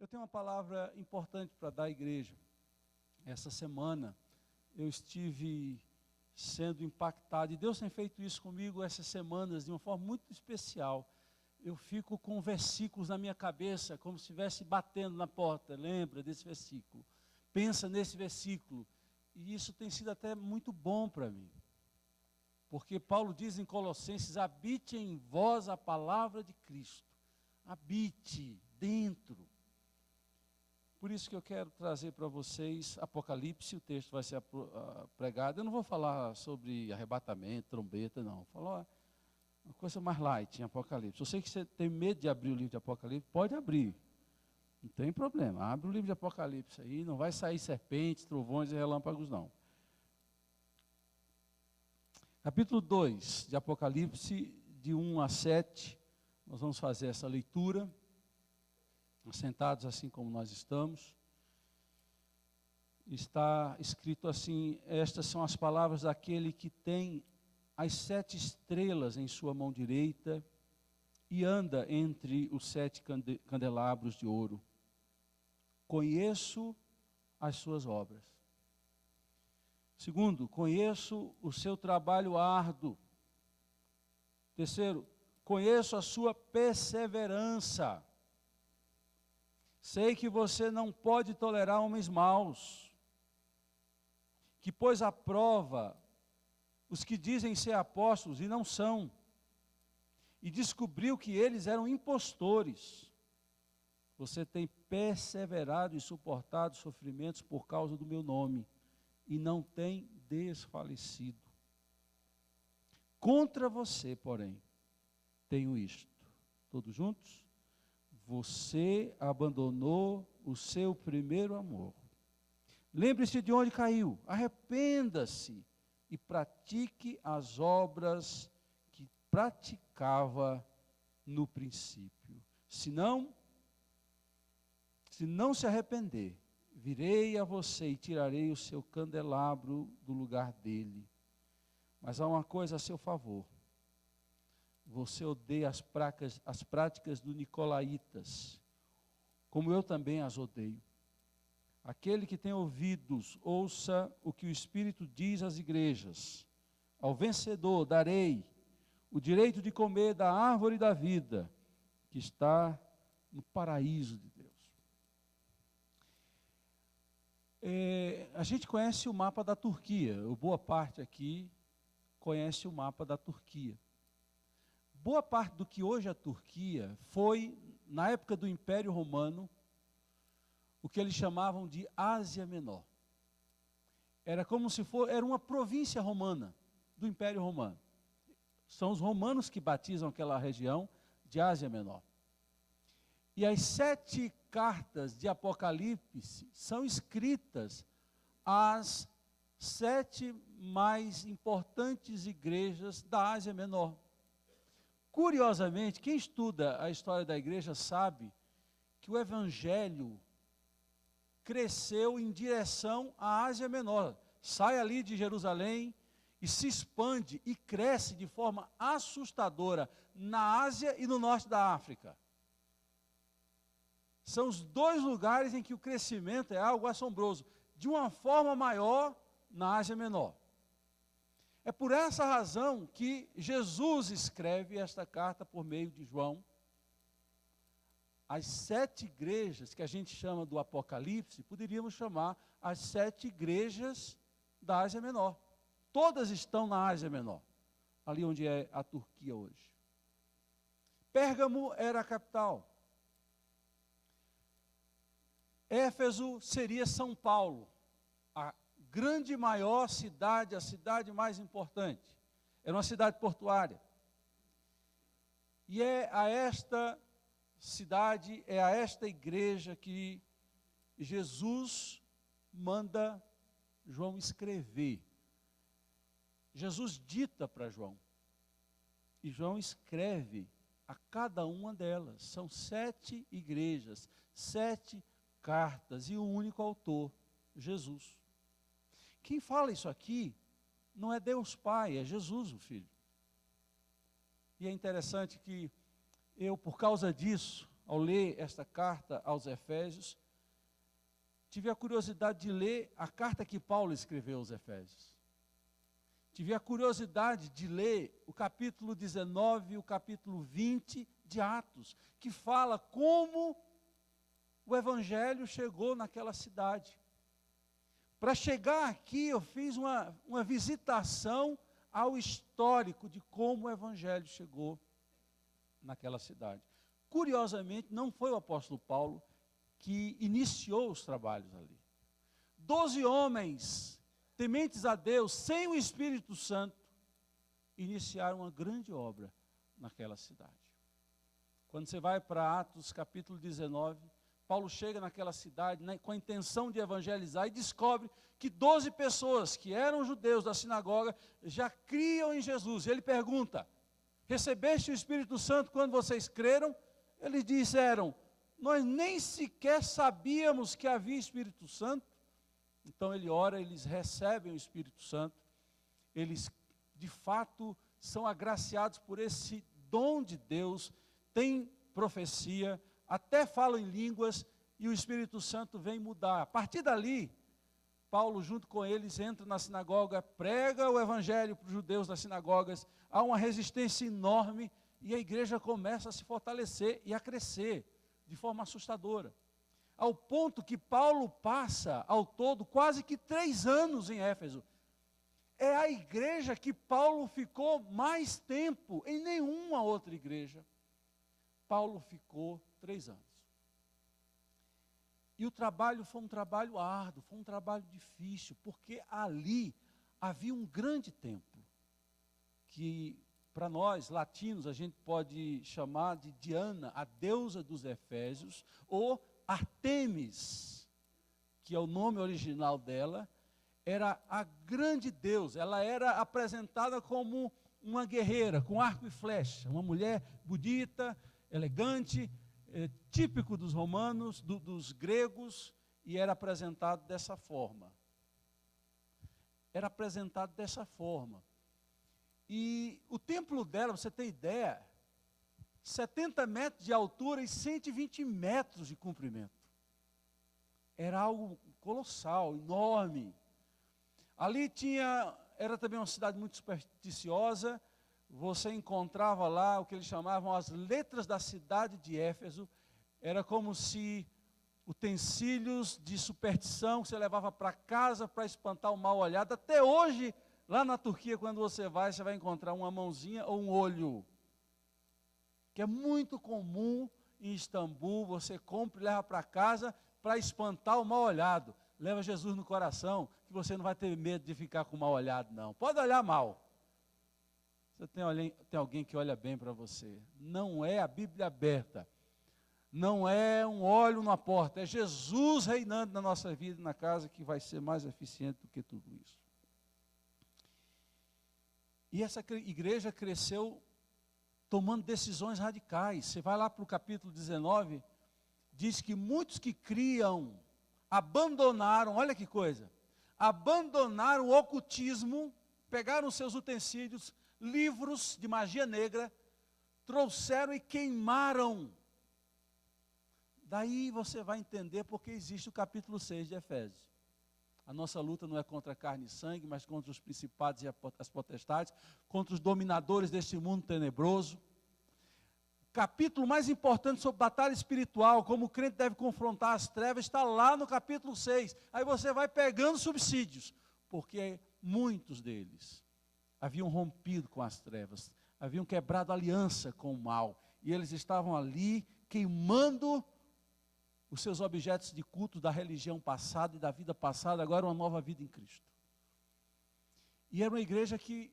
Eu tenho uma palavra importante para dar à igreja. Essa semana eu estive sendo impactado, e Deus tem feito isso comigo essas semanas de uma forma muito especial. Eu fico com versículos na minha cabeça, como se estivesse batendo na porta. Lembra desse versículo? Pensa nesse versículo. E isso tem sido até muito bom para mim. Porque Paulo diz em Colossenses: habite em vós a palavra de Cristo. Habite dentro. Por isso que eu quero trazer para vocês Apocalipse, o texto vai ser pregado. Eu não vou falar sobre arrebatamento, trombeta, não. Vou falar uma coisa mais light em Apocalipse. Eu sei que você tem medo de abrir o livro de Apocalipse, pode abrir. Não tem problema, abre o livro de Apocalipse aí, não vai sair serpentes, trovões e relâmpagos, não. Capítulo 2 de Apocalipse, de 1 a 7, nós vamos fazer essa leitura, sentados assim como nós estamos. Está escrito assim: estas são as palavras daquele que tem as 7 estrelas em sua mão direita e anda entre os 7 candelabros de ouro. Conheço as suas obras. Segundo, conheço o seu trabalho árduo. Terceiro, conheço a sua perseverança. Sei que você não pode tolerar homens maus, que pôs à prova os que dizem ser apóstolos e não são, e descobriu que eles eram impostores. Você tem perseverado e suportado sofrimentos por causa do meu nome, e não tem desfalecido. Contra você, porém, tenho isto. Todos juntos? Você abandonou o seu primeiro amor. Lembre-se de onde caiu, arrependa-se e pratique as obras que praticava no princípio. Se não se arrepender, virei a você e tirarei o seu candelabro do lugar dele. Mas há uma coisa a seu favor. Você odeia as práticas do Nicolaítas, como eu também as odeio. Aquele que tem ouvidos, ouça o que o Espírito diz às igrejas. Ao vencedor darei o direito de comer da árvore da vida, que está no paraíso de Deus. A gente conhece o mapa da Turquia, boa parte aqui conhece o mapa da Turquia. Boa parte do que hoje é a Turquia foi, na época do Império Romano, o que eles chamavam de Ásia Menor. Era como se era uma província romana, do Império Romano. São os romanos que batizam aquela região de Ásia Menor. E as 7 cartas de Apocalipse são escritas às 7 mais importantes igrejas da Ásia Menor. Curiosamente, quem estuda a história da igreja sabe que o evangelho cresceu em direção à Ásia Menor. Sai ali de Jerusalém e se expande e cresce de forma assustadora na Ásia e no norte da África. São os 2 lugares em que o crescimento é algo assombroso. De uma forma maior na Ásia Menor. É por essa razão que Jesus escreve esta carta por meio de João. As 7 igrejas que a gente chama do Apocalipse, poderíamos chamar as 7 igrejas da Ásia Menor. Todas estão na Ásia Menor, ali onde é a Turquia hoje. Pérgamo era a capital. Éfeso seria São Paulo, a grande maior cidade, a cidade mais importante. Era uma cidade portuária. E é a esta cidade, é a esta igreja que Jesus manda João escrever. Jesus dita para João. E João escreve a cada uma delas. São 7 igrejas, 7 cartas e o único autor, Jesus. Quem fala isso aqui não é Deus Pai, é Jesus o Filho. E é interessante que eu, por causa disso, ao ler esta carta aos Efésios, tive a curiosidade de ler a carta que Paulo escreveu aos Efésios. Tive a curiosidade de ler o capítulo 19 e o capítulo 20 de Atos, que fala como o Evangelho chegou naquela cidade. Para chegar aqui, eu fiz uma visitação ao histórico de como o Evangelho chegou naquela cidade. Curiosamente, não foi o apóstolo Paulo que iniciou os trabalhos ali. 12 homens tementes a Deus, sem o Espírito Santo, iniciaram uma grande obra naquela cidade. Quando você vai para Atos capítulo 19, Paulo chega naquela cidade, né, com a intenção de evangelizar, e descobre que 12 pessoas que eram judeus da sinagoga já criam em Jesus. Ele pergunta: recebeste o Espírito Santo quando vocês creram? Eles disseram: nós nem sequer sabíamos que havia Espírito Santo. Então ele ora, eles recebem o Espírito Santo, eles de fato são agraciados por esse dom de Deus, têm profecia, até falam em línguas, e o Espírito Santo vem mudar. A partir dali, Paulo junto com eles entra na sinagoga, prega o evangelho para os judeus das sinagogas, há uma resistência enorme, e a igreja começa a se fortalecer e a crescer de forma assustadora. Ao ponto que Paulo passa, ao todo, quase que 3 anos em Éfeso. É a igreja que Paulo ficou mais tempo, em nenhuma outra igreja. Paulo ficou 3 anos. E o trabalho foi um trabalho árduo, foi um trabalho difícil, porque ali havia um grande templo, que para nós, latinos, a gente pode chamar de Diana, a deusa dos Efésios, ou Artemis, que é o nome original dela, era a grande deusa. Ela era apresentada como uma guerreira, com arco e flecha, uma mulher bonita, elegante, típico dos romanos, dos gregos, e era apresentado dessa forma. Era apresentado dessa forma. E o templo dela, você tem ideia, 70 metros de altura e 120 metros de comprimento. Era algo colossal, enorme. Ali era também uma cidade muito supersticiosa. Você encontrava lá o que eles chamavam as letras da cidade de Éfeso. Era como se utensílios de superstição que você levava para casa para espantar o mal olhado. Até hoje, lá na Turquia, quando você vai encontrar uma mãozinha ou um olho, que é muito comum em Istambul. Você compra e leva para casa para espantar o mal olhado. Leva Jesus no coração, que você não vai ter medo de ficar com mal olhado, não. Pode olhar mal. Você tem alguém que olha bem para você. Não é a Bíblia aberta. Não é um olho na porta. É Jesus reinando na nossa vida e na casa, que vai ser mais eficiente do que tudo isso. E essa igreja cresceu tomando decisões radicais. Você vai lá para o capítulo 19, diz que muitos que criam abandonaram, olha que coisa, abandonaram o ocultismo, pegaram seus utensílios, livros de magia negra, trouxeram e queimaram. Daí você vai entender porque existe o capítulo 6 de Efésios. A nossa luta não é contra carne e sangue, mas contra os principados e as potestades, contra os dominadores deste mundo tenebroso. O capítulo mais importante sobre batalha espiritual, como o crente deve confrontar as trevas, está lá no capítulo 6. Aí você vai pegando subsídios, porque muitos deles haviam rompido com as trevas, haviam quebrado aliança com o mal, e eles estavam ali queimando os seus objetos de culto da religião passada e da vida passada, agora uma nova vida em Cristo. E era uma igreja que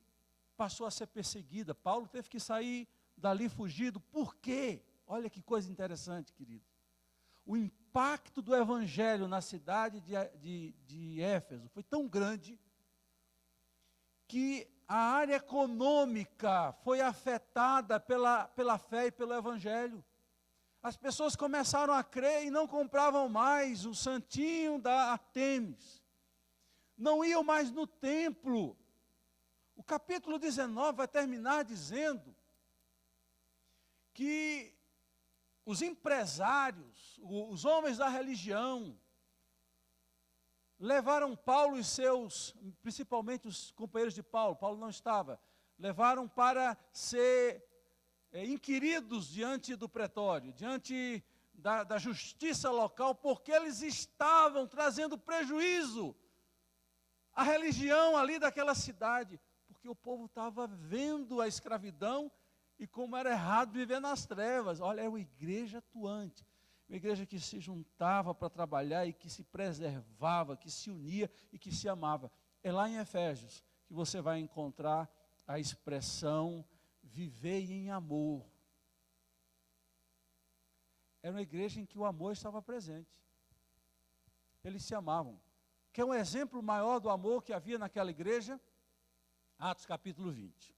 passou a ser perseguida. Paulo teve que sair dali fugido. Por quê? Olha que coisa interessante, querido. O impacto do evangelho na cidade de Éfeso foi tão grande que a área econômica foi afetada pela fé e pelo evangelho. As pessoas começaram a crer e não compravam mais o santinho da Artemis. Não iam mais no templo. O capítulo 19 vai terminar dizendo que os empresários, os homens da religião, levaram Paulo e seus, principalmente os companheiros de Paulo, Paulo não estava, levaram para ser inquiridos diante do pretório, diante da justiça local, porque eles estavam trazendo prejuízo à religião ali daquela cidade, porque o povo estava vendo a escravidão e como era errado viver nas trevas. Olha, é uma igreja atuante, uma igreja que se juntava para trabalhar e que se preservava, que se unia e que se amava. É lá em Efésios que você vai encontrar a expressão viver em amor. Era uma igreja em que o amor estava presente. Eles se amavam. Quer um exemplo maior do amor que havia naquela igreja? Atos capítulo 20.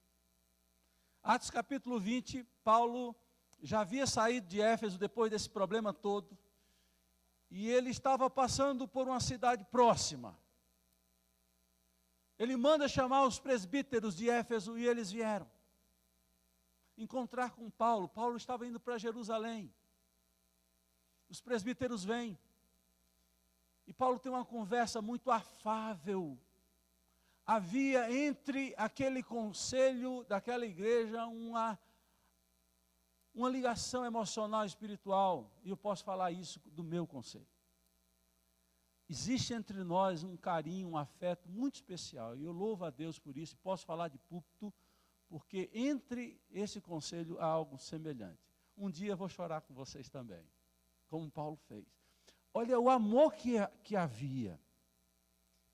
Atos capítulo 20, Paulo já havia saído de Éfeso depois desse problema todo, e ele estava passando por uma cidade próxima. Ele manda chamar os presbíteros de Éfeso e eles vieram encontrar com Paulo. Paulo estava indo para Jerusalém. Os presbíteros vêm. E Paulo tem uma conversa muito afável. Havia entre aquele conselho daquela igreja uma ligação emocional e espiritual. E eu posso falar isso do meu conselho. Existe entre nós um carinho, um afeto muito especial. E eu louvo a Deus por isso. E posso falar de púlpito, porque entre esse conselho há algo semelhante. Um dia eu vou chorar com vocês também, como Paulo fez. Olha o amor que havia.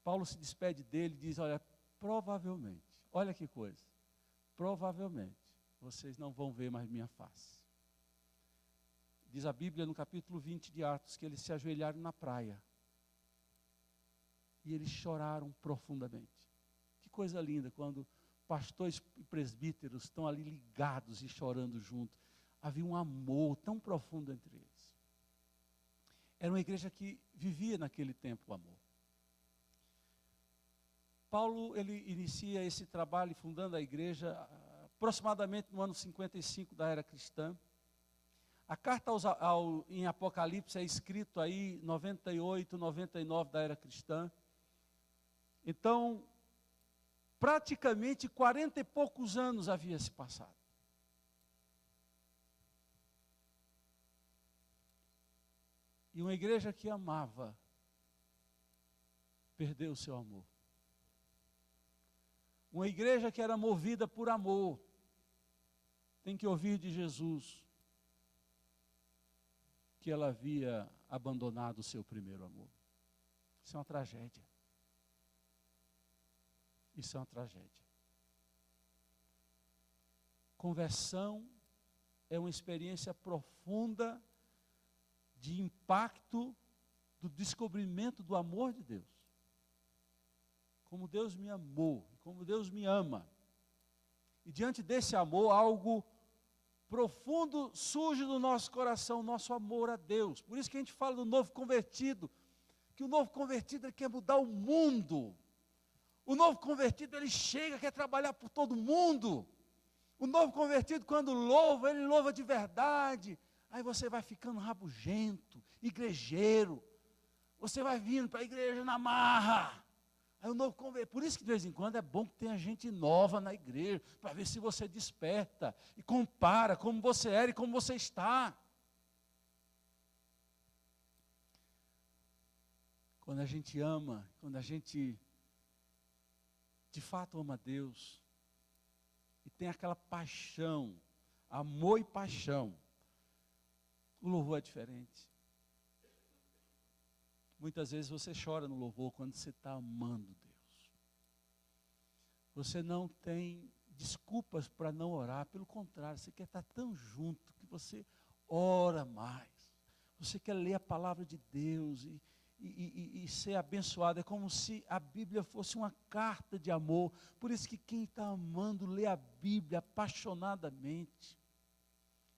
Paulo se despede dele e diz, olha, provavelmente, olha que coisa, provavelmente, vocês não vão ver mais minha face. Diz a Bíblia no capítulo 20 de Atos, que eles se ajoelharam na praia. E eles choraram profundamente. Que coisa linda, quando pastores e presbíteros estão ali ligados e chorando juntos. Havia um amor tão profundo entre eles. Era uma igreja que vivia naquele tempo o amor. Paulo, ele inicia esse trabalho fundando a igreja aproximadamente no ano 55 da era cristã. A carta em Apocalipse é escrito aí 98, 99 da era cristã. Então, praticamente 40 e poucos anos havia se passado. E uma igreja que amava, perdeu o seu amor. Uma igreja que era movida por amor, tem que ouvir de Jesus que ela havia abandonado o seu primeiro amor. Isso é uma tragédia. Isso é uma tragédia. Conversão é uma experiência profunda de impacto do descobrimento do amor de Deus. Como Deus me amou, como Deus me ama. E diante desse amor, algo profundo surge do nosso coração, nosso amor a Deus. Por isso que a gente fala do novo convertido, que o novo convertido ele quer mudar o mundo. O novo convertido ele chega, quer trabalhar por todo mundo. O novo convertido quando louva, ele louva de verdade. Aí você vai ficando rabugento, igrejeiro. Você vai vindo para a igreja na marra. Aí o novo convertido. Por isso que de vez em quando é bom que tenha gente nova na igreja, para ver se você desperta e compara como você era e como você está. Quando a gente ama, quando a gente de fato ama Deus, e tem aquela paixão, amor e paixão, o louvor é diferente. Muitas vezes você chora no louvor quando você está amando Deus. Você não tem desculpas para não orar, pelo contrário, você quer estar tão junto que você ora mais. Você quer ler a palavra de Deus e ser abençoado. É como se a Bíblia fosse uma carta de amor. Por isso que quem está amando lê a Bíblia apaixonadamente.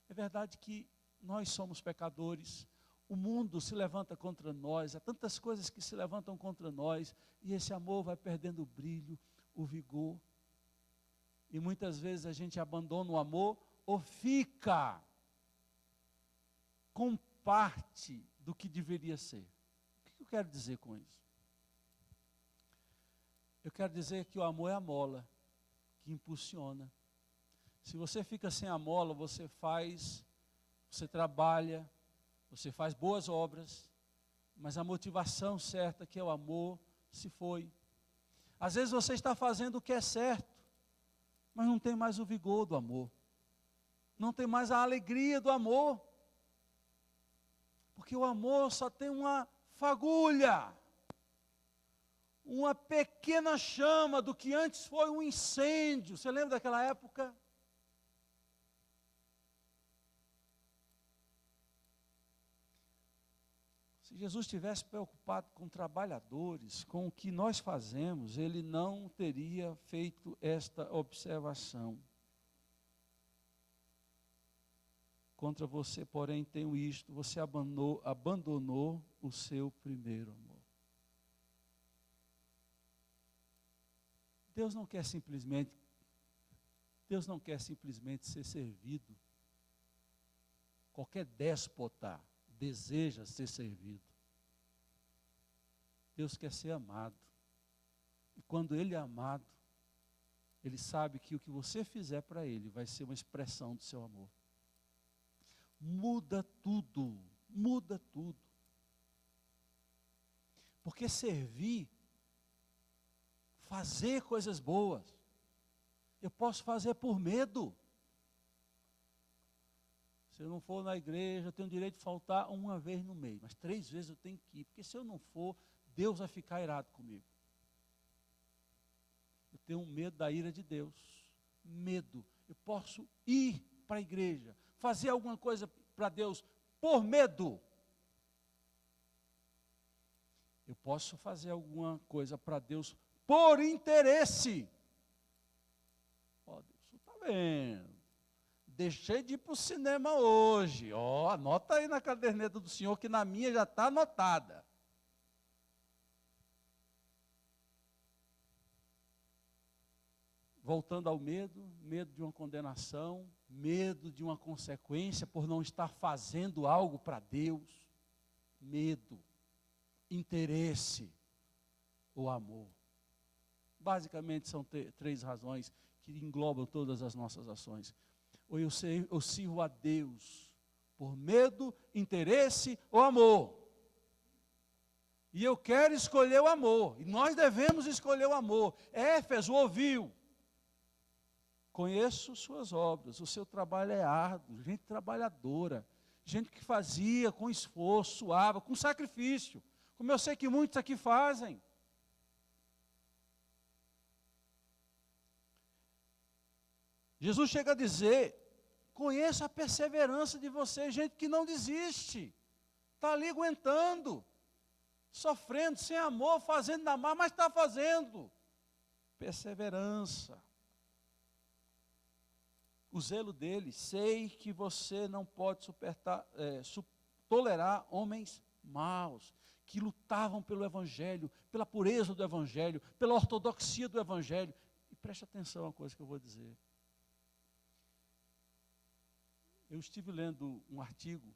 É verdade que nós somos pecadores. O mundo se levanta contra nós. Há tantas coisas que se levantam contra nós. E esse amor vai perdendo o brilho, o vigor. E muitas vezes a gente abandona o amor ou fica com parte do que deveria ser. O que eu quero dizer com isso? Eu quero dizer que o amor é a mola que impulsiona. Se você fica sem a mola, você trabalha, você faz boas obras, mas a motivação certa, que é o amor, se foi. Às vezes você está fazendo o que é certo, mas não tem mais o vigor do amor. Não tem mais a alegria do amor. Porque o amor só tem uma fagulha, uma pequena chama do que antes foi um incêndio. Você lembra daquela época? Se Jesus estivesse preocupado com trabalhadores, com o que nós fazemos, ele não teria feito esta observação. Contra você, porém, tenho isto: você abandonou o seu primeiro amor. Deus não quer simplesmente ser servido. Qualquer déspota deseja ser servido. Deus quer ser amado. E quando Ele é amado, Ele sabe que o que você fizer para Ele vai ser uma expressão do seu amor. Muda tudo, muda tudo. Porque servir, fazer coisas boas, eu posso fazer por medo. Se eu não for na igreja, eu tenho o direito de faltar uma vez no mês, mas 3 vezes eu tenho que ir, porque se eu não for, Deus vai ficar irado comigo. Eu tenho medo da ira de Deus, medo. Eu posso ir para a igreja, fazer alguma coisa para Deus por medo. Eu posso fazer alguma coisa para Deus por interesse. Ó, Deus, você está vendo? Deixei de ir para o cinema hoje. Ó, anota aí na caderneta do Senhor, que na minha já está anotada. Voltando ao medo, medo de uma condenação, medo de uma consequência por não estar fazendo algo para Deus. Medo, interesse, ou amor. Basicamente são 3 razões que englobam todas as nossas ações. Ou eu sirvo a Deus por medo, interesse ou amor. E eu quero escolher o amor. E nós devemos escolher o amor. Éfeso ouviu: conheço suas obras, o seu trabalho é árduo, gente trabalhadora, gente que fazia com esforço, suava, com sacrifício, como eu sei que muitos aqui fazem. Jesus chega a dizer: conheço a perseverança de vocês, gente que não desiste, está ali aguentando, sofrendo, sem amor, fazendo na má, mas está fazendo. Perseverança. O zelo dele: sei que você não pode tolerar homens maus, que lutavam pelo Evangelho, pela pureza do Evangelho, pela ortodoxia do Evangelho. E preste atenção a uma coisa que eu vou dizer. Eu estive lendo um artigo: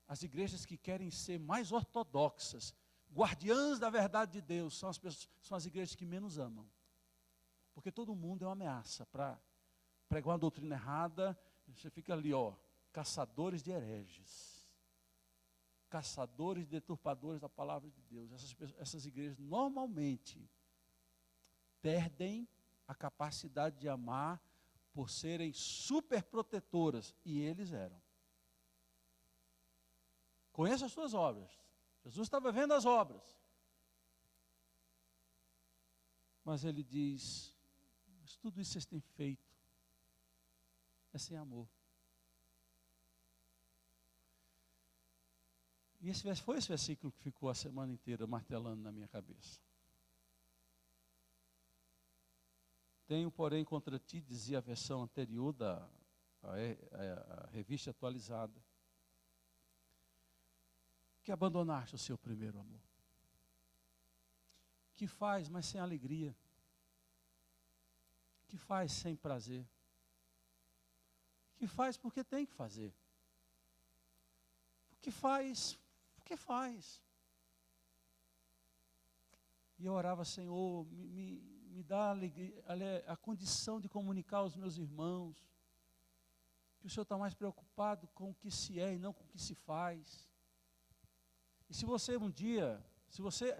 as igrejas que querem ser mais ortodoxas, guardiãs da verdade de Deus, são as igrejas que menos amam. Porque todo mundo é uma ameaça para pregar uma doutrina errada. Você fica ali, caçadores de hereges, caçadores e deturpadores da palavra de Deus. Essas igrejas normalmente perdem a capacidade de amar por serem super protetoras, e eles eram. Conheça as suas obras. Jesus estava vendo as obras. Mas ele diz: mas tudo isso vocês têm feito é sem amor. E foi esse versículo que ficou a semana inteira martelando na minha cabeça. Tenho, porém, contra ti, dizia a versão anterior a revista atualizada, que abandonaste o seu primeiro amor. Que faz, mas sem alegria. Que faz sem prazer. Que faz porque tem que fazer. que faz, porque faz. E eu orava, Senhor, me dá a condição de comunicar aos meus irmãos que o Senhor está mais preocupado com o que se é e não com o que se faz. E se você um dia, se você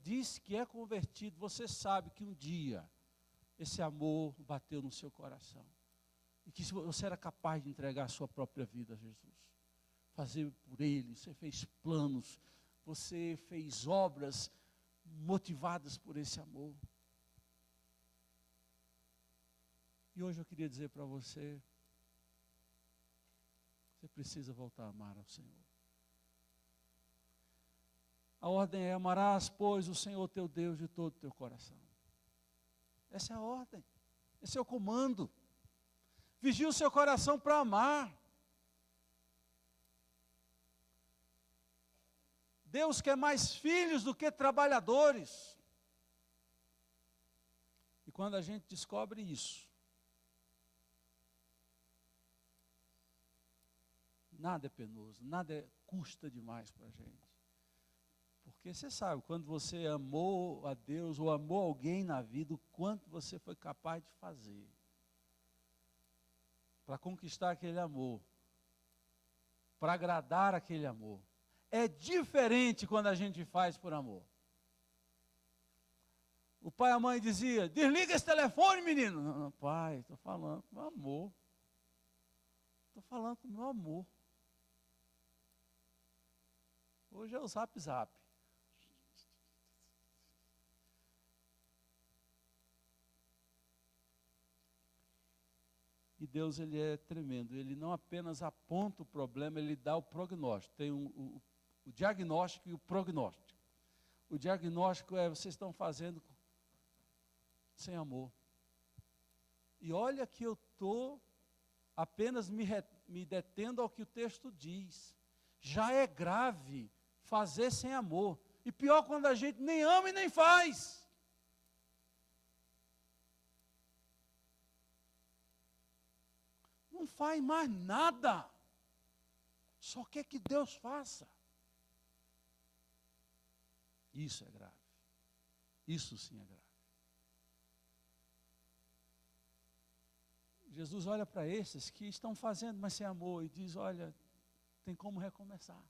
disse que é convertido, você sabe que um dia esse amor bateu no seu coração. E que você era capaz de entregar a sua própria vida a Jesus. Fazer por Ele, você fez planos, você fez obras motivadas por esse amor. E hoje eu queria dizer para você, você precisa voltar a amar ao Senhor. A ordem é: amarás, pois, o Senhor teu Deus de todo o teu coração. Essa é a ordem, esse é o comando. Vigie o seu coração para amar. Deus quer mais filhos do que trabalhadores. E quando a gente descobre isso, nada é penoso, nada custa demais para a gente. Porque você sabe, quando você amou a Deus ou amou alguém na vida, o quanto você foi capaz de fazer para conquistar aquele amor, para agradar aquele amor. É diferente quando a gente faz por amor. O pai e a mãe diziam: desliga esse telefone, menino. Não, não, pai, estou falando com meu amor. Estou falando com meu amor. Hoje é o zap zap. E Deus, Ele é tremendo. Ele não apenas aponta o problema, Ele dá o prognóstico. Tem o diagnóstico e o prognóstico. O diagnóstico é: vocês estão fazendo sem amor. E olha que eu estou apenas me detendo ao que o texto diz. Já é grave fazer sem amor. E pior quando a gente nem ama e nem faz. Não faz mais nada. Só quer que Deus faça. Isso é grave. Isso sim é grave. Jesus olha para esses que estão fazendo, mas sem amor, e diz: olha, tem como recomeçar.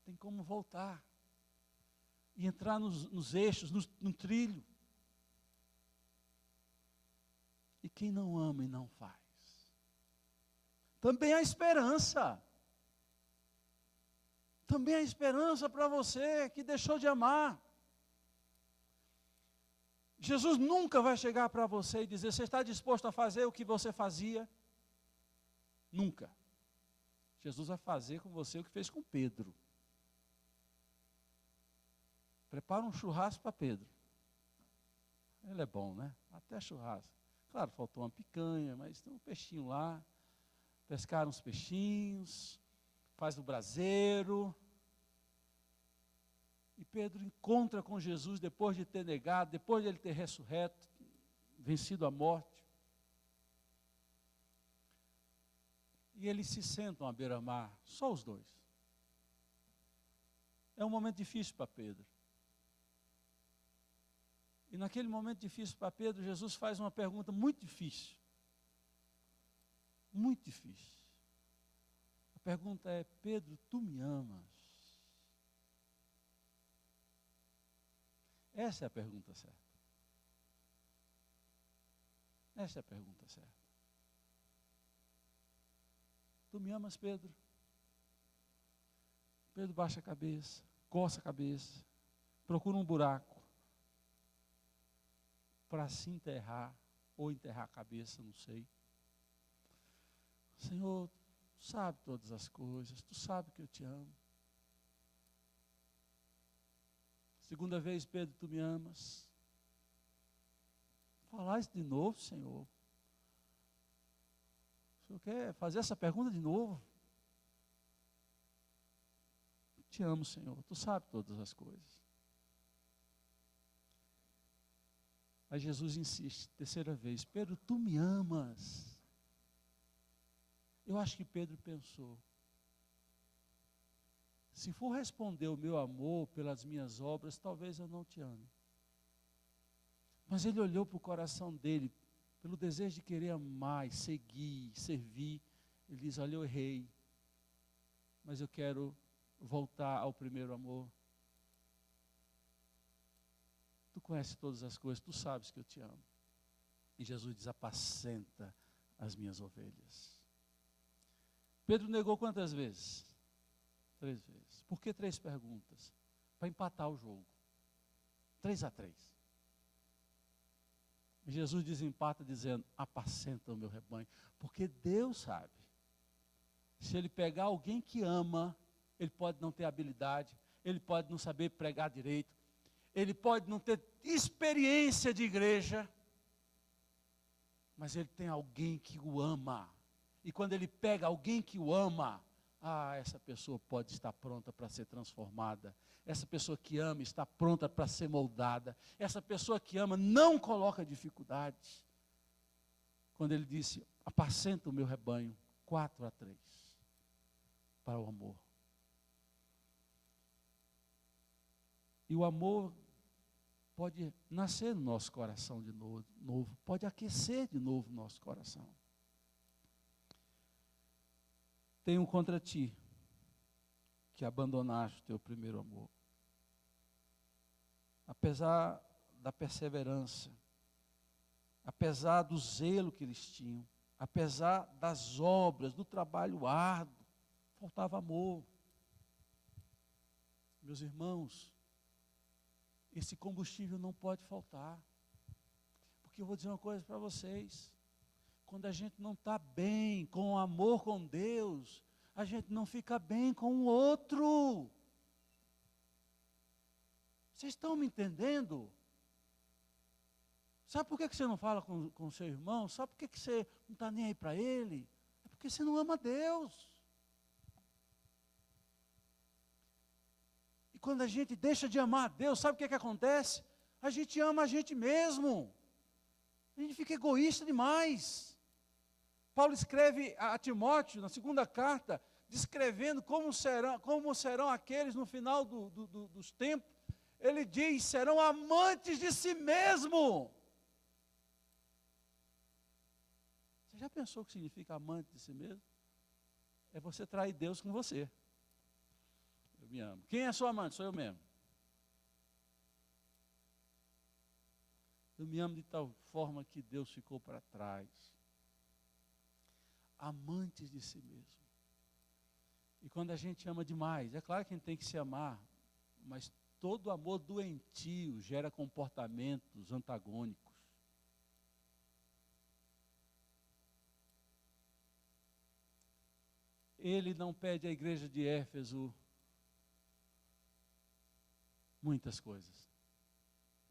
Tem como voltar. E entrar nos eixos, no trilho. E quem não ama e não faz? Também há esperança. Também há esperança para você que deixou de amar. Jesus nunca vai chegar para você e dizer: você está disposto a fazer o que você fazia? Nunca. Jesus vai fazer com você o que fez com Pedro. Prepara um churrasco para Pedro. Ele é bom, né? Até churrasco. Claro, faltou uma picanha, mas tem um peixinho lá. Pescaram uns peixinhos, faz no braseiro. E Pedro encontra com Jesus depois de ter negado, depois de ele ter ressurreto, vencido a morte. E eles se sentam à beira-mar, só os dois. É um momento difícil para Pedro. E naquele momento difícil para Pedro, Jesus faz uma pergunta muito difícil. Muito difícil. A pergunta é: Pedro, tu me amas? Essa é a pergunta certa. Essa é a pergunta certa. Tu me amas, Pedro? Pedro baixa a cabeça, coça a cabeça, procura um buraco para se enterrar, ou enterrar a cabeça, não sei. Senhor, tu sabe todas as coisas, tu sabe que eu te amo. Segunda vez: Pedro, tu me amas? Falar isso de novo, Senhor? O Senhor quer fazer essa pergunta de novo? Te amo, Senhor, tu sabe todas as coisas. Aí Jesus insiste, terceira vez: Pedro, tu me amas? Eu acho que Pedro pensou: Se for responder o meu amor pelas minhas obras, talvez eu não te ame. Mas ele olhou para o coração dele, pelo desejo de querer amar, seguir, servir. Ele diz: olha, eu errei, mas eu quero voltar ao primeiro amor. Tu conheces todas as coisas, tu sabes que eu te amo. E Jesus diz: apacenta as minhas ovelhas. Pedro negou quantas vezes? 3 vezes. Por que 3 perguntas? Para empatar o jogo. 3-3. Jesus desempata dizendo: apacenta o meu rebanho. Porque Deus sabe. Se ele pegar alguém que ama, ele pode não ter habilidade, ele pode não saber pregar direito, ele pode não ter experiência de igreja, mas ele tem alguém que o ama. E quando ele pega alguém que o ama, essa pessoa pode estar pronta para ser transformada. Essa pessoa que ama está pronta para ser moldada. Essa pessoa que ama não coloca dificuldades. Quando ele disse: apacenta o meu rebanho, 4-3, para o amor. E o amor pode nascer no nosso coração de novo, pode aquecer de novo o nosso coração. Tenho contra ti que abandonaste o teu primeiro amor. Apesar da perseverança, apesar do zelo que eles tinham, apesar das obras, do trabalho árduo, faltava amor. Meus irmãos, esse combustível não pode faltar. Porque eu vou dizer uma coisa para vocês: quando a gente não está bem com o amor com Deus, a gente não fica bem com o outro. Vocês estão me entendendo? Sabe por que você não fala com o seu irmão? Sabe por que você não está nem aí para ele? É porque você não ama Deus. E quando a gente deixa de amar a Deus, sabe o que acontece? A gente ama a gente mesmo. A gente fica egoísta demais. Paulo escreve a Timóteo, na 2ª carta, descrevendo como serão aqueles no final dos tempos. Ele diz: serão amantes de si mesmo. Você já pensou o que significa amante de si mesmo? É você trair Deus com você. Eu me amo. Quem é sua amante? Sou eu mesmo. Eu me amo de tal forma que Deus ficou para trás. Amantes de si mesmo. E quando a gente ama demais, é claro que a gente tem que se amar, mas todo amor doentio gera comportamentos antagônicos. Ele não pede à igreja de Éfeso muitas coisas.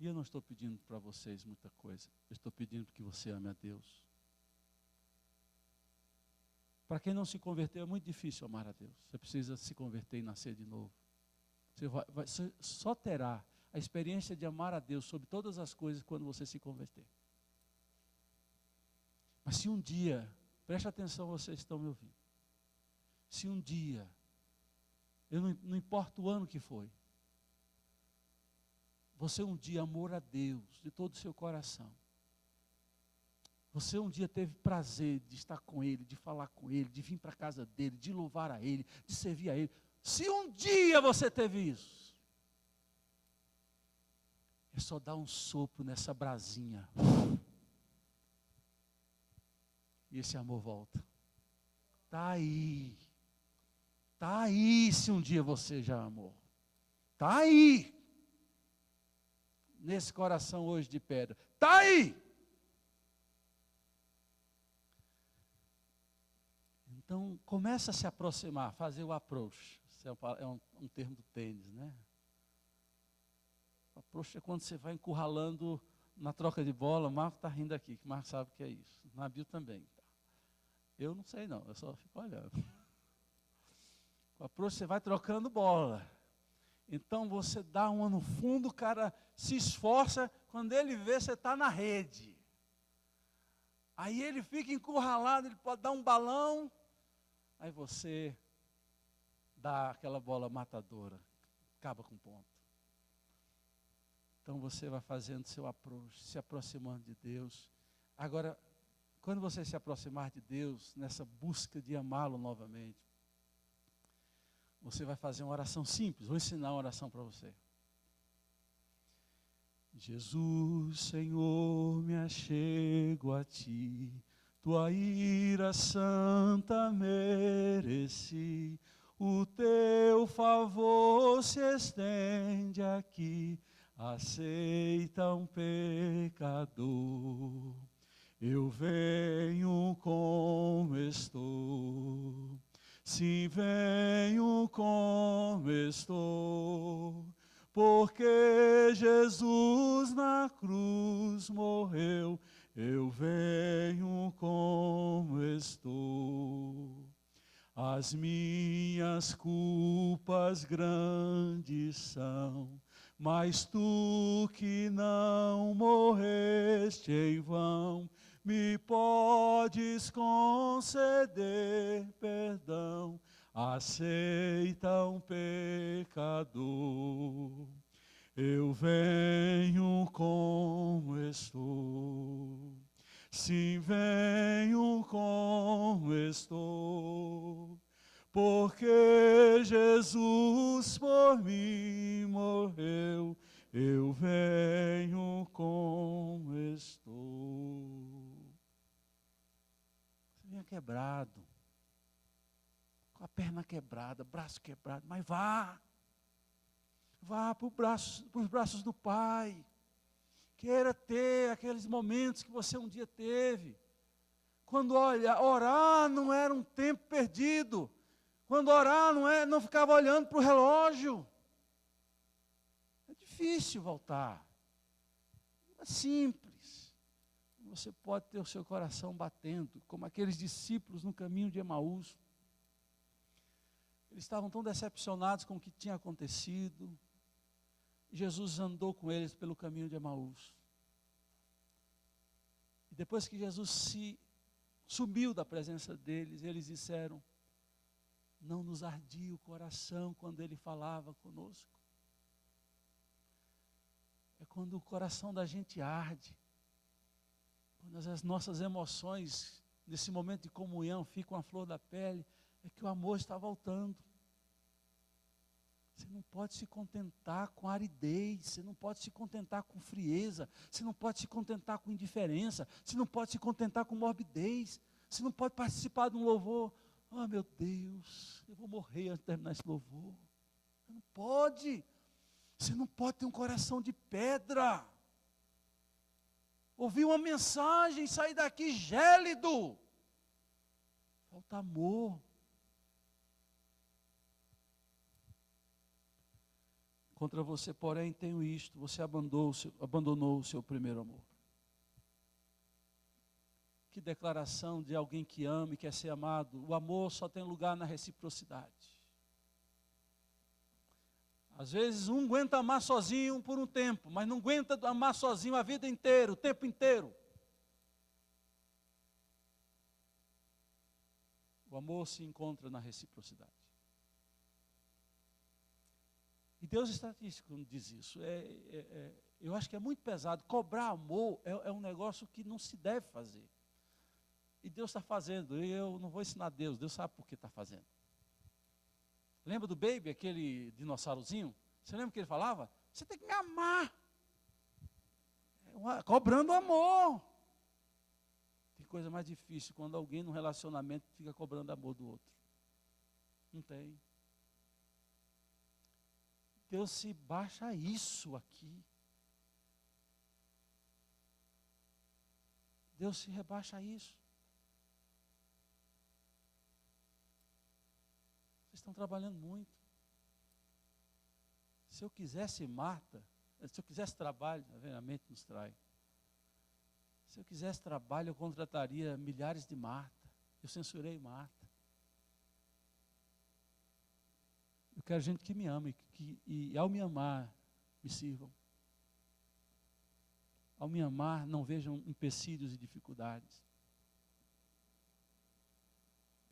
E eu não estou pedindo para vocês muita coisa. Eu estou pedindo que você ame a Deus. Para quem não se converteu, é muito difícil amar a Deus. Você precisa se converter e nascer de novo. Você só terá a experiência de amar a Deus sobre todas as coisas quando você se converter. Mas se um dia, preste atenção, vocês estão me ouvindo. Se um dia, não importa o ano que foi, você um dia amou a Deus de todo o seu coração. Você um dia teve prazer de estar com Ele, de falar com Ele, de vir para a casa dEle, de louvar a Ele, de servir a Ele. Se um dia você teve isso, é só dar um sopro nessa brasinha. E esse amor volta. Está aí. Está aí se um dia você já amou. Está aí. Nesse coração hoje de pedra. Está aí. Então, começa a se aproximar, fazer o approach. Isso é um termo do tênis, né? O approach é quando você vai encurralando na troca de bola. O Marco está rindo aqui, que o Marco sabe o que é isso. O Nabil também. Eu não sei não, eu só fico olhando. O approach, você vai trocando bola. Então, você dá uma no fundo, o cara se esforça, quando ele vê, você está na rede. Aí ele fica encurralado, ele pode dar um balão. Aí você dá aquela bola matadora, acaba com o ponto. Então você vai fazendo seu approach, se aproximando de Deus. Agora, quando você se aproximar de Deus, nessa busca de amá-lo novamente, você vai fazer uma oração simples. Vou ensinar uma oração para você. Jesus, Senhor, me achego a ti, tua ira santa mereci, o teu favor se estende aqui, aceita um pecador. Eu venho como estou, sim, venho como estou, porque Jesus na cruz morreu, eu venho como estou. As minhas culpas grandes são, mas tu que não morreste em vão, me podes conceder perdão, aceita um pecador. Eu venho como estou, sim, venho como estou, porque Jesus por mim morreu, eu venho como estou. Você vinha quebrado, com a perna quebrada, braço quebrado, mas vá para os braços do Pai. Queira ter aqueles momentos que você um dia teve, quando orar não era um tempo perdido, quando orar não ficava olhando para o relógio. É difícil voltar, é simples. Você pode ter o seu coração batendo, como aqueles discípulos no caminho de Emaús. Eles estavam tão decepcionados com o que tinha acontecido. Jesus andou com eles pelo caminho de Emaús. E depois que Jesus subiu da presença deles, eles disseram: não nos ardia o coração quando ele falava conosco. É quando o coração da gente arde, quando as nossas emoções, nesse momento de comunhão, ficam à flor da pele, é que o amor está voltando. Você não pode se contentar com aridez, você não pode se contentar com frieza, você não pode se contentar com indiferença, você não pode se contentar com morbidez, você não pode participar de um louvor. Oh, meu Deus, eu vou morrer antes de terminar esse louvor. Você não pode. Você não pode ter um coração de pedra. Ouvir uma mensagem e sair daqui gélido. Falta amor. Contra você, porém, tenho isto: você abandonou o seu primeiro amor. Que declaração de alguém que ama e quer ser amado. O amor só tem lugar na reciprocidade. Às vezes um aguenta amar sozinho por um tempo, mas não aguenta amar sozinho a vida inteira, o tempo inteiro. O amor se encontra na reciprocidade. E Deus estatístico quando diz isso. Eu acho que é muito pesado. Cobrar amor é um negócio que não se deve fazer. E Deus está fazendo. E eu não vou ensinar Deus. Deus sabe por que está fazendo. Lembra do Baby, aquele dinossaurozinho? Você lembra que ele falava? Você tem que me amar. Cobrando amor. Tem coisa mais difícil quando alguém num relacionamento fica cobrando amor do outro. Não tem. Deus se baixa isso aqui. Deus se rebaixa isso. Vocês estão trabalhando muito. Se eu quisesse Marta, se eu quisesse trabalho, a mente nos trai. Se eu quisesse trabalho, eu contrataria milhares de Marta. Eu censurei Marta. Eu quero gente que me ama e ao me amar, me sirvam. Ao me amar, não vejam empecilhos e dificuldades.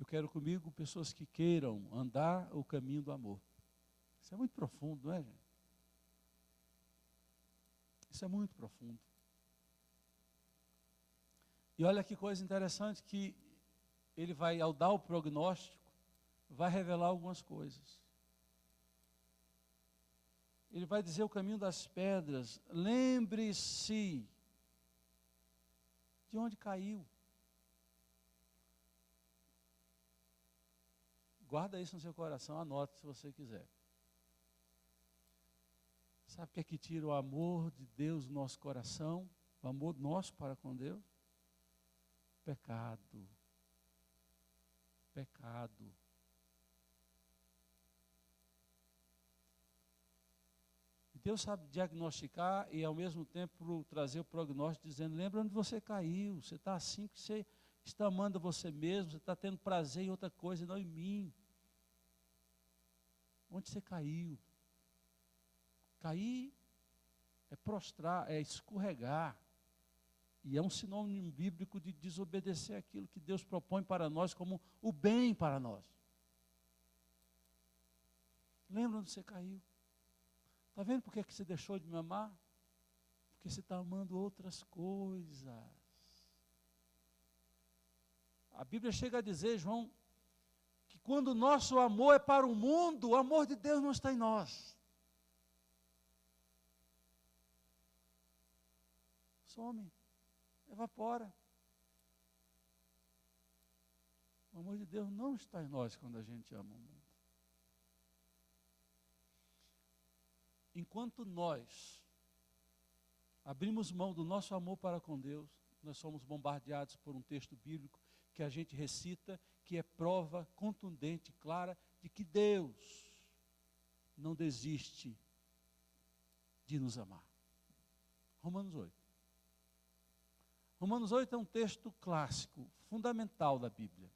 Eu quero comigo pessoas que queiram andar o caminho do amor. Isso é muito profundo, não é, gente? Isso é muito profundo. E olha que coisa interessante, que ele vai, ao dar o prognóstico, vai revelar algumas coisas. Ele vai dizer o caminho das pedras. Lembre-se de onde caiu. Guarda isso no seu coração, anote se você quiser. Sabe o que é que tira o amor de Deus do nosso coração? O amor nosso para com Deus? Pecado. Pecado. Deus sabe diagnosticar e ao mesmo tempo trazer o prognóstico dizendo, lembra onde você caiu, você está assim que você está amando você mesmo, você está tendo prazer em outra coisa, não em mim. Onde você caiu? Cair é prostrar, é escorregar. E é um sinônimo bíblico de desobedecer aquilo que Deus propõe para nós como o bem para nós. Lembra onde você caiu? Está vendo por que você deixou de me amar? Porque você está amando outras coisas. A Bíblia chega a dizer, João, que quando o nosso amor é para o mundo, o amor de Deus não está em nós. Some, evapora. O amor de Deus não está em nós quando a gente ama o mundo. Enquanto nós abrimos mão do nosso amor para com Deus, nós somos bombardeados por um texto bíblico que a gente recita, que é prova contundente, clara, de que Deus não desiste de nos amar. Romanos 8. Romanos 8 é um texto clássico, fundamental da Bíblia.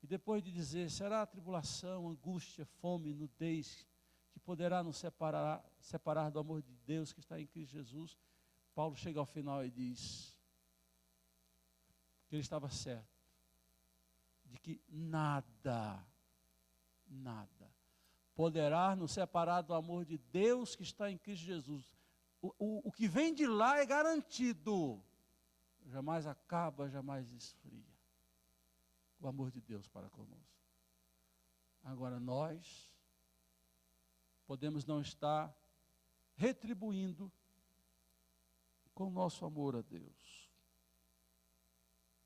E depois de dizer, será a tribulação, angústia, fome, nudez, que poderá nos separar do amor de Deus que está em Cristo Jesus, Paulo chega ao final e diz que ele estava certo, de que nada poderá nos separar do amor de Deus que está em Cristo Jesus. O que vem de lá é garantido, jamais acaba, jamais esfria. O amor de Deus para conosco. Agora nós podemos não estar retribuindo com o nosso amor a Deus.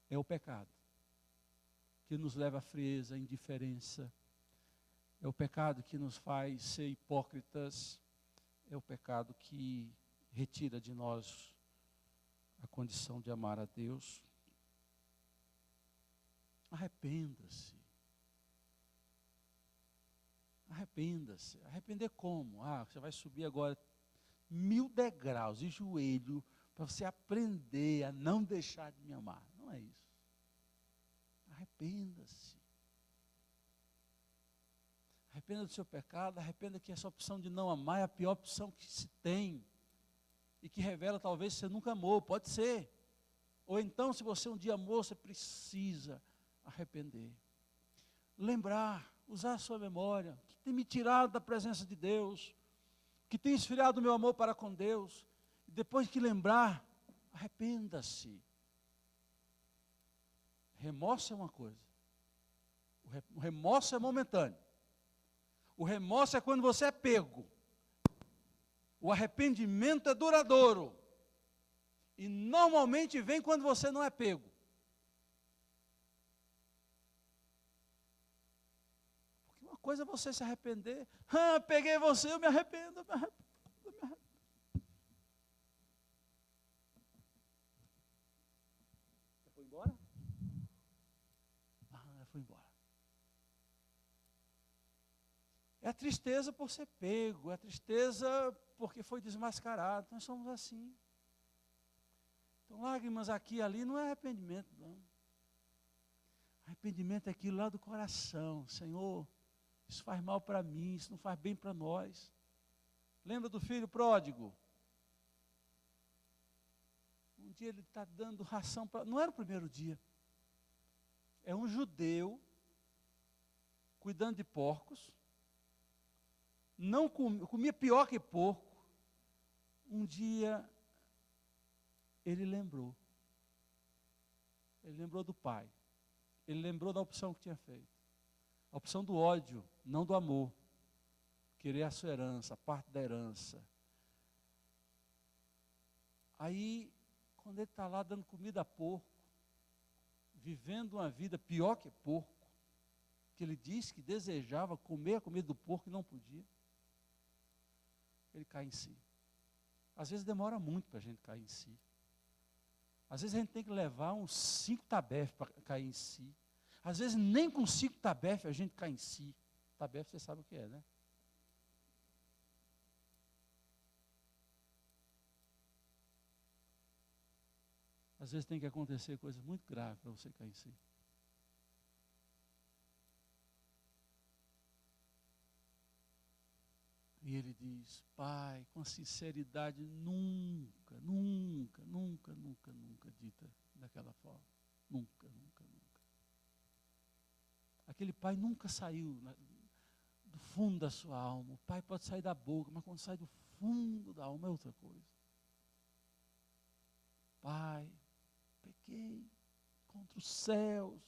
É o pecado que nos leva à frieza, à indiferença. É o pecado que nos faz ser hipócritas. É o pecado que retira de nós a condição de amar a Deus. Arrependa-se. Arrependa-se. Arrepender como? Você vai subir agora 1000 degraus de joelho para você aprender a não deixar de me amar. Não é isso. Arrependa-se. Arrependa do seu pecado, arrependa que essa opção de não amar é a pior opção que se tem. E que revela talvez que você nunca amou, pode ser. Ou então, se você um dia amou, você precisa arrepender. Lembrar, usar a sua memória, que tem me tirado da presença de Deus, que tem esfriado o meu amor para com Deus. E depois que lembrar, arrependa-se. Remorso é uma coisa. O remorso é momentâneo. O remorso é quando você é pego. O arrependimento é duradouro. E normalmente vem quando você não é pego. Porque uma coisa é você se arrepender. Peguei você, eu me arrependo, eu me arrependo. Foi embora? Foi embora. É a tristeza por ser pego, é a tristeza porque foi desmascarado. Nós somos assim. Então, lágrimas aqui e ali não é arrependimento, não. Arrependimento é aquilo lá do coração. Senhor, isso faz mal para mim, isso não faz bem para nós. Lembra do filho pródigo? Um dia ele está dando ração para... Não era o primeiro dia. É um judeu cuidando de porcos, não comia pior que porco. Um dia ele lembrou. Ele lembrou do pai. Ele lembrou da opção que tinha feito. A opção do ódio, não do amor. Querer a sua herança, a parte da herança. Aí, quando ele está lá dando comida a porco, vivendo uma vida pior que porco, que ele disse que desejava comer a comida do porco e não podia, ele cai em si. Às vezes demora muito para a gente cair em si. Às vezes a gente tem que levar uns 5 tabefes para cair em si. Às vezes nem com 5 tabefes a gente cai em si. Tabefe você sabe o que é, né? Às vezes tem que acontecer coisas muito graves para você cair em si. E ele diz: Pai, com sinceridade, nunca, nunca, nunca, nunca, nunca dita daquela forma. Nunca, nunca, nunca. Aquele pai nunca saiu do fundo da sua alma. O pai pode sair da boca, mas quando sai do fundo da alma é outra coisa. Pai, pequei contra os céus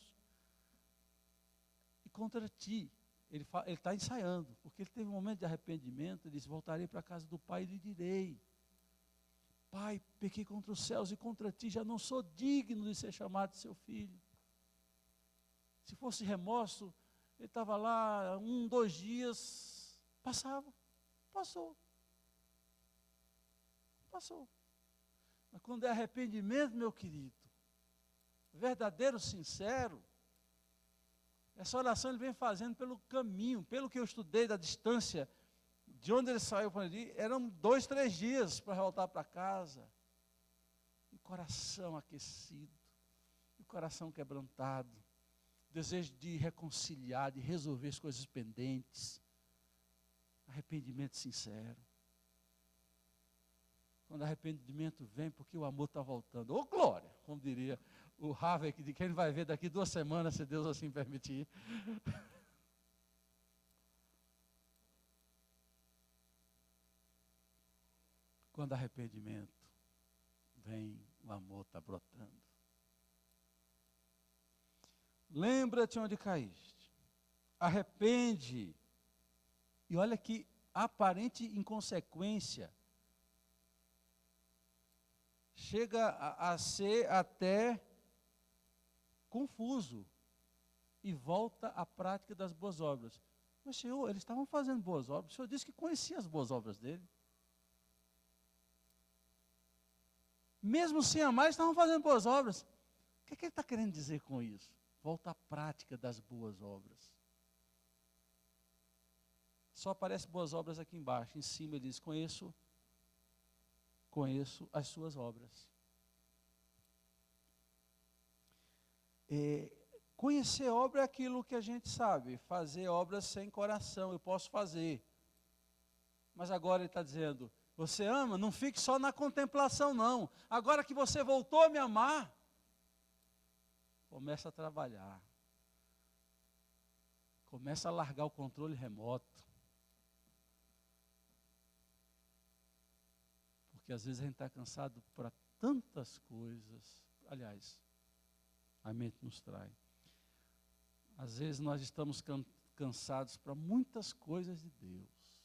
e contra ti. Ele está ensaiando, porque ele teve um momento de arrependimento. Ele disse: voltarei para a casa do pai e lhe direi: Pai, pequei contra os céus e contra ti, já não sou digno de ser chamado seu filho. Se fosse remorso, ele estava lá 1, 2 dias, passava, passou. Mas quando é arrependimento, meu querido, verdadeiro, sincero, essa oração ele vem fazendo pelo caminho, pelo que eu estudei da distância, de onde ele saiu para ali, eram 2, 3 dias para voltar para casa. E o coração aquecido, e o coração quebrantado, desejo de reconciliar, de resolver as coisas pendentes, arrependimento sincero. Quando arrependimento vem, porque o amor está voltando. Ô glória, como diria o Haveck, de quem vai ver daqui 2 semanas, se Deus assim permitir. Quando arrependimento vem, o amor está brotando. Lembra-te onde caíste. Arrepende. E olha que aparente inconsequência chega a ser até confuso e volta à prática das boas obras. Mas, Senhor, eles estavam fazendo boas obras. O Senhor disse que conhecia as boas obras dele. Mesmo sem amar, eles estavam fazendo boas obras. O que é que ele está querendo dizer com isso? Volta à prática das boas obras. Só aparece boas obras aqui embaixo. Em cima ele diz: conheço as suas obras. Conhecer obra é aquilo que a gente sabe. Fazer obras sem coração, eu posso fazer. Mas agora ele está dizendo: você ama, não fique só na contemplação não. Agora que você voltou a me amar, começa a trabalhar. Começa a largar o controle remoto. Porque às vezes a gente está cansado para tantas coisas. Aliás, a mente nos trai. Às vezes nós estamos cansados para muitas coisas de Deus.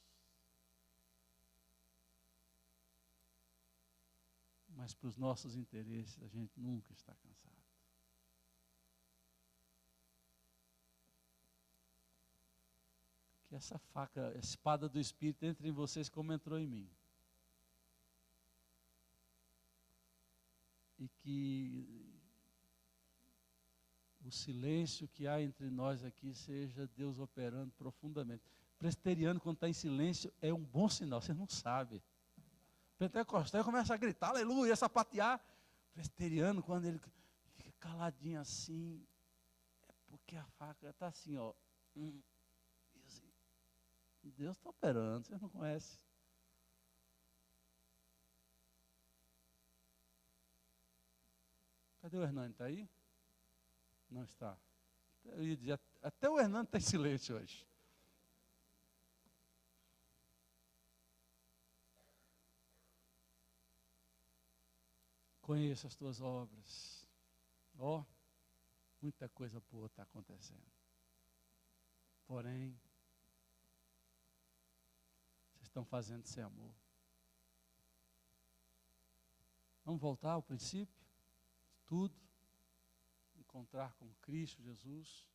Mas para os nossos interesses a gente nunca está cansado. Que essa faca, a espada do Espírito entre em vocês como entrou em mim. E que o silêncio que há entre nós aqui seja Deus operando profundamente. Presbiteriano, quando está em silêncio, é um bom sinal, você não sabe. Pentecostal começa a gritar, aleluia, sapatear. Presbiteriano, quando ele fica caladinho assim, é porque a faca está assim, ó. Assim, Deus está operando, você não conhece. Cadê o Hernani? Está aí? Não está. Eu ia dizer, até o Hernando está em silêncio hoje. Conheço as tuas obras. Ó, muita coisa boa está acontecendo. Porém, vocês estão fazendo sem amor. Vamos voltar ao princípio? Tudo. Encontrar com Cristo Jesus.